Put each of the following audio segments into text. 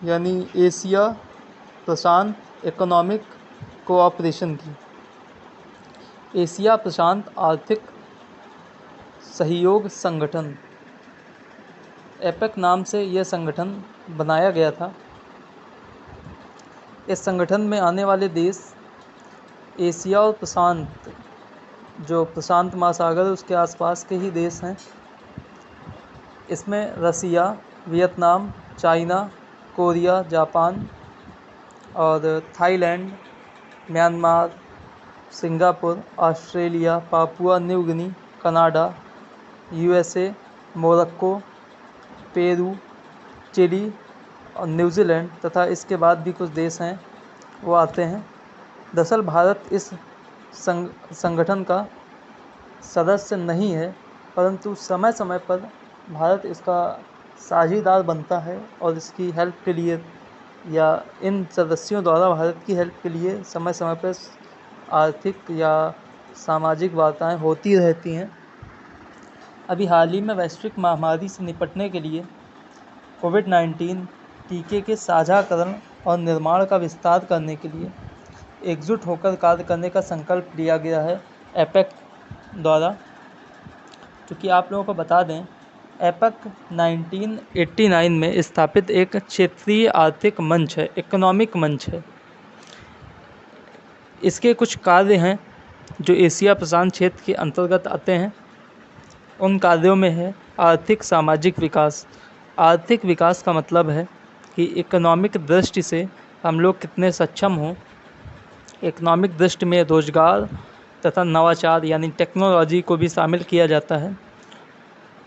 यानी एशिया प्रशांत economic cooperation की। Asia प्रशांत आर्थिक सहयोग संगठन एपेक नाम से यह संगठन बनाया गया था। इस संगठन में आने वाले देश एशिया और प्रशांत, जो प्रशांत महासागर उसके आसपास के ही देश हैं। इसमें Russia, Vietnam, China, Korea, Japan और Thailand, Myanmar, Singapore, Australia, Papua New Guinea, Canada, USA, Morocco, Peru, Chile और न्यूजीलैंड तथा इसके बाद भी कुछ देश हैं वो आते हैं। दरअसल भारत इस संगठन का सदस्य नहीं है, परंतु समय समय पर भारत इसका साझेदार बनता है और इसकी हेल्प के लिए या इन सदस्यों द्वारा भारत की हेल्प के लिए समय समय पर आर्थिक या सामाजिक वार्ताएं होती रहती हैं। अभी हाल ही में वैश्विक महामारी से निपटने के लिए कोविड-19 टीके के साझाकरण और निर्माण का विस्तार करने के लिए एकजुट होकर कार्य करने का संकल्प लिया गया है एपेक द्वारा। क्योंकि आप लोगों को बता दें, एपेक 1989 में स्थापित एक क्षेत्रीय आर्थिक मंच है, इकोनॉमिक मंच है। इसके कुछ कार्य हैं जो एशिया प्रशांत क्षेत्र के अंतर्गत आते हैं। उन कार्यों में है आर्थिक सामाजिक विकास। आर्थिक विकास का मतलब है कि इकोनॉमिक दृष्टि से हम लोग कितने सक्षम हों। इकोनॉमिक दृष्टि में रोजगार तथा नवाचार यानी टेक्नोलॉजी को भी शामिल किया जाता है।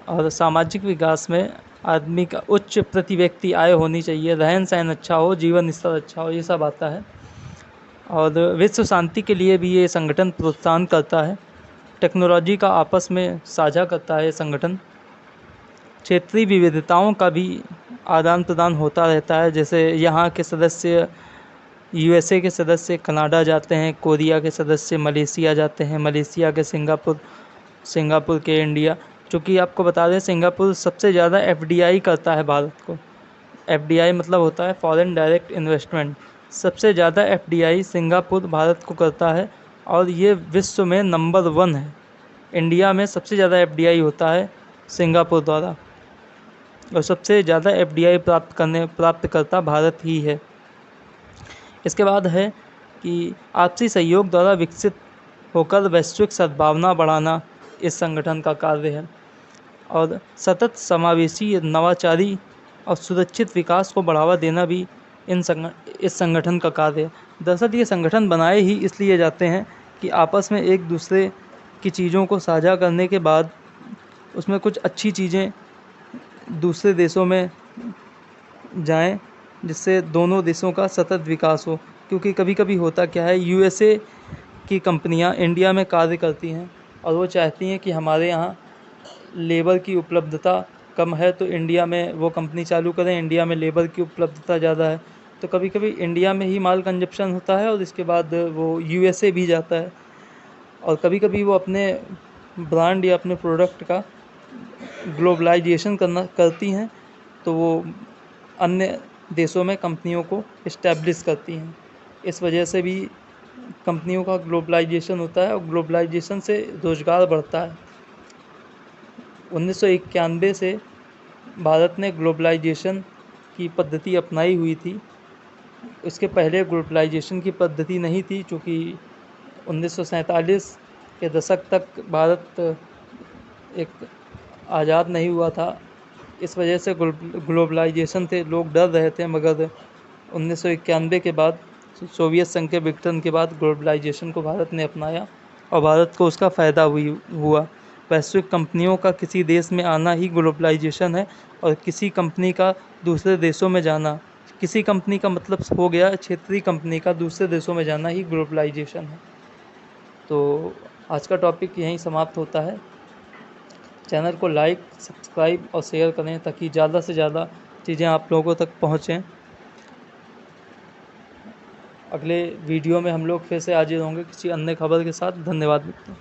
और सामाजिक विकास में आदमी का उच्च प्रति व्यक्ति आय होनी चाहिए, रहन सहन अच्छा हो, जीवन स्तर अच्छा हो, ये सब आता है। और विश्व शांति के लिए भी ये संगठन प्रोत्साहन करता है। टेक्नोलॉजी का आपस में साझा करता है संगठन। क्षेत्रीय विविधताओं का भी आदान प्रदान होता रहता है। जैसे यहाँ के सदस्य यूएसए के सदस्य कनाडा जाते हैं, कोरिया के सदस्य मलेशिया जाते हैं, मलेशिया के सिंगापुर के इंडिया। चूँकि आपको बता दें, सिंगापुर सबसे ज़्यादा एफडीआई करता है भारत को। एफडीआई मतलब होता है फॉरेन डायरेक्ट इन्वेस्टमेंट। सबसे ज़्यादा एफडीआई सिंगापुर भारत को करता है और ये विश्व में नंबर 1 है। इंडिया में सबसे ज़्यादा एफडीआई होता है सिंगापुर द्वारा और सबसे ज़्यादा एफडीआई प्राप्त करता भारत ही है। इसके बाद है कि आपसी सहयोग द्वारा विकसित होकर वैश्विक सद्भावना बढ़ाना इस संगठन का कार्य है। और सतत समावेशी, नवाचारी और सुरक्षित विकास को बढ़ावा देना भी इस संगठन का कार्य है। दरअसल ये संगठन बनाए ही इसलिए जाते हैं कि आपस में एक दूसरे की चीज़ों को साझा करने के बाद उसमें कुछ अच्छी चीज़ें दूसरे देशों में जाएं, जिससे दोनों देशों का सतत विकास हो। क्योंकि कभी कभी होता क्या है, यूएसए की कंपनियां इंडिया में कार्य करती हैं और वो चाहती हैं कि हमारे यहाँ लेबर की उपलब्धता कम है तो इंडिया में वो कंपनी चालू करें। इंडिया में लेबर की उपलब्धता ज़्यादा है तो कभी कभी इंडिया में ही माल कंजप्शन होता है और इसके बाद वो यूएसए भी जाता है। और कभी कभी वो अपने ब्रांड या अपने प्रोडक्ट का ग्लोबलाइजेशन करती हैं तो वो अन्य देशों में कंपनियों को इस्टेब्लिश करती हैं। इस वजह से भी कंपनियों का ग्लोबलाइजेशन होता है और ग्लोबलाइजेशन से रोज़गार बढ़ता है। 1991 से भारत ने ग्लोबलाइजेशन की पद्धति अपनाई हुई थी। इसके पहले ग्लोबलाइजेशन की पद्धति नहीं थी, चूँकि 1947 के दशक तक भारत एक आज़ाद नहीं हुआ था। इस वजह से ग्लोबलाइजेशन से लोग डर रहे थे, मगर 1991 के बाद सोवियत संघ के विघटन के बाद ग्लोबलाइजेशन को भारत ने अपनाया और भारत को उसका फ़ायदा हुआ। वैश्विक कंपनियों का किसी देश में आना ही ग्लोबलाइजेशन है और किसी कंपनी का दूसरे देशों में जाना, किसी कंपनी का मतलब हो गया क्षेत्रीय कंपनी का दूसरे देशों में जाना ही ग्लोबलाइजेशन है। तो आज का टॉपिक यहीं समाप्त होता है। चैनल को लाइक, सब्सक्राइब और शेयर करें ताकि ज़्यादा से ज़्यादा चीज़ें आप लोगों तक पहुँचें। अगले वीडियो में हम लोग फिर से हाजिर होंगे किसी अन्य खबर के साथ। धन्यवाद मित्रों।